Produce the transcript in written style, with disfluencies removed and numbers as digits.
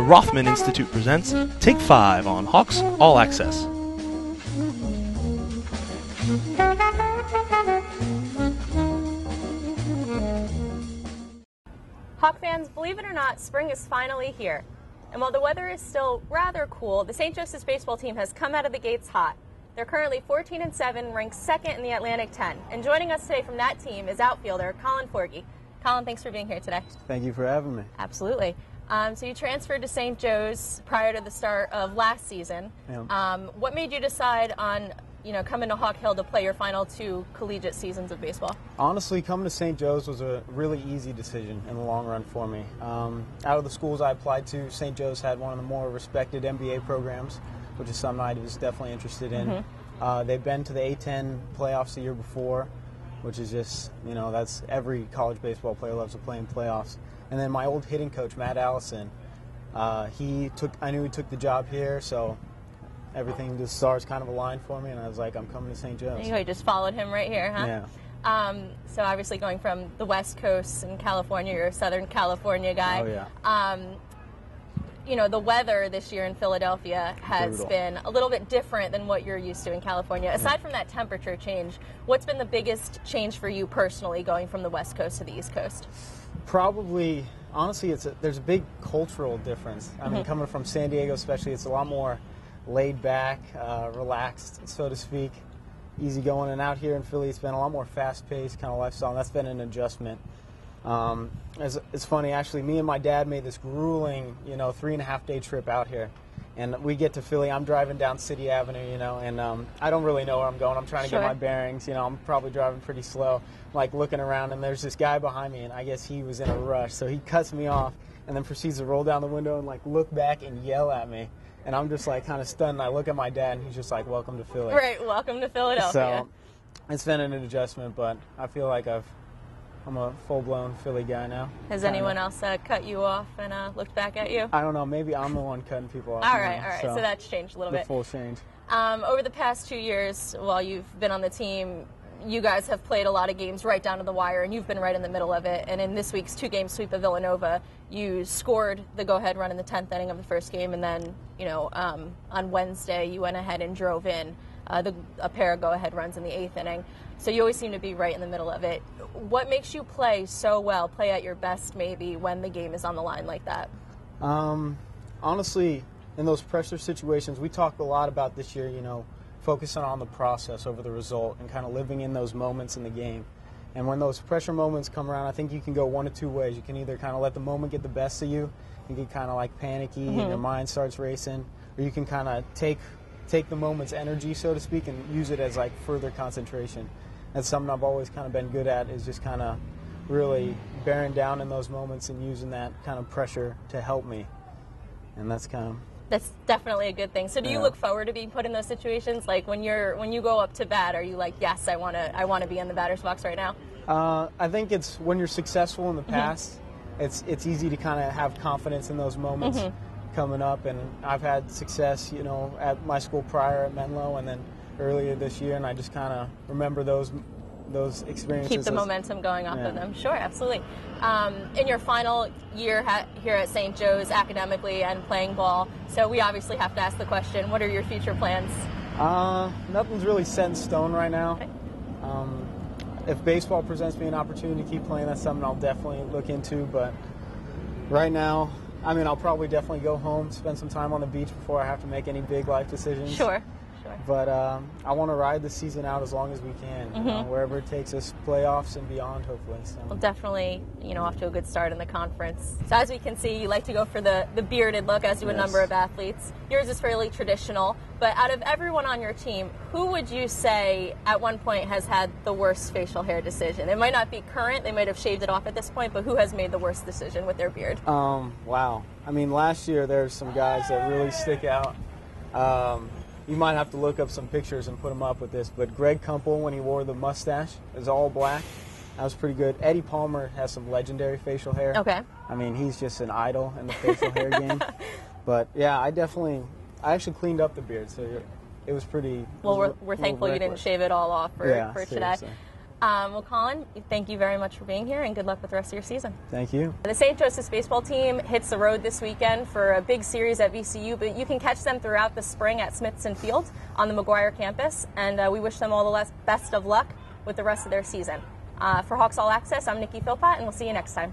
the Rothman Institute presents Take 5 on Hawks All Access. Hawk fans, believe it or not, spring is finally here. And while the weather is still rather cool, the St. Joseph's baseball team has come out of the gates hot. They're currently 14-7, ranked second in the Atlantic 10. And joining us today from that team is outfielder Collin Forgey. Collin, thanks for being here today. Thank you for having me. Absolutely. So you transferred to St. Joe's prior to the start of last season. Yeah. What made you decide on coming to Hawk Hill to play your final two collegiate seasons of baseball? Honestly, coming to St. Joe's was a really easy decision in the long run for me. Out of the schools I applied to, St. Joe's had one of the more respected MBA programs, which is something I was definitely interested in. Mm-hmm. They've been to the A-10 playoffs the year before, which is just, that's every college baseball player loves to play in playoffs. And then my old hitting coach, Matt Allison, I knew he took the job here, so everything, the stars kind of aligned for me, and I was like, I'm coming to St. Joe's. You just followed him right here, huh? Yeah. So obviously going from the West Coast in California, you're a Southern California guy. Oh, yeah. The weather this year in Philadelphia has Brutal. been a little bit different than what you're used to in California. Aside from that temperature change, what's been the biggest change for you personally going from the West Coast to the East Coast? Probably, honestly, there's a big cultural difference. I mean, coming from San Diego especially, it's a lot more laid back, relaxed, so to speak, easy going. And out here in Philly, it's been a lot more fast-paced kind of lifestyle, and that's been an adjustment. It's funny, actually, me and my dad made this grueling, 3.5-day trip out here. And we get to Philly, I'm driving down City Avenue, and I don't really know where I'm going. I'm trying to get my bearings, I'm probably driving pretty slow, like looking around, and there's this guy behind me, and I guess he was in a rush. So he cuts me off and then proceeds to roll down the window and look back and yell at me. And I'm just kind of stunned. I look at my dad, and he's just like, "Welcome to Philly." Right, welcome to Philadelphia. So it's been an adjustment, but I feel like I'm a full-blown Philly guy now. Has anyone else cut you off and looked back at you? I don't know. Maybe I'm the one cutting people off. All right. So that's changed a little bit. The full change. Over the past 2 years, while you've been on the team, you guys have played a lot of games right down to the wire, and you've been right in the middle of it. And in this week's 2-game sweep of Villanova, you scored the go-ahead run in the 10th inning of the first game, and then, on Wednesday, you went ahead and drove in a pair of go-ahead runs in the 8th inning. So you always seem to be right in the middle of it. What makes you play so well, play at your best maybe, when the game is on the line like that? Honestly, in those pressure situations, we talked a lot about this year, focusing on the process over the result and kind of living in those moments in the game. And when those pressure moments come around, I think you can go one of two ways. You can either kind of let the moment get the best of you and get kind of panicky and your mind starts racing, or you can kind of take the moment's energy, so to speak, and use it as further concentration. That's something I've always kind of been good at, is just kind of really bearing down in those moments and using that kind of pressure to help me. And that's definitely a good thing. So do you look forward to being put in those situations? When you go up to bat, are you like, yes, I want to be in the batter's box right now? I think it's when you're successful in the past, it's easy to kind of have confidence in those moments coming up. And I've had success, at my school prior at Menlo, and then earlier this year, and I just kind of remember those experiences. Keep the momentum going off of them. Sure, absolutely. In your final year here at St. Joe's, academically and playing ball, so we obviously have to ask the question, what are your future plans? Nothing's really set in stone right now. Okay. If baseball presents me an opportunity to keep playing, that's something I'll definitely look into, but right now, I'll probably definitely go home, spend some time on the beach before I have to make any big life decisions. Sure. But I want to ride the season out as long as we can, wherever it takes us, playoffs and beyond, hopefully. So. Well, definitely, off to a good start in the conference. So as we can see, you like to go for the bearded look, as do a number of athletes. Yours is fairly traditional, but out of everyone on your team, who would you say at one point has had the worst facial hair decision? It might not be current, they might have shaved it off at this point, but who has made the worst decision with their beard? Wow. Last year there's some guys that really stick out. You might have to look up some pictures and put them up with this, but Greg Kumpel, when he wore the mustache, is all black. That was pretty good. Eddie Palmer has some legendary facial hair. Okay. He's just an idol in the facial hair game. But, yeah, I actually cleaned up the beard, so it was pretty... Well, we're thankful you didn't shave it all off for today. Well, Collin, thank you very much for being here, and good luck with the rest of your season. Thank you. The St. Joseph's baseball team hits the road this weekend for a big series at VCU, but you can catch them throughout the spring at Smithson Field on the McGuire campus, and we wish them all the best of luck with the rest of their season. For Hawks All Access, I'm Nikki Philpott, and we'll see you next time.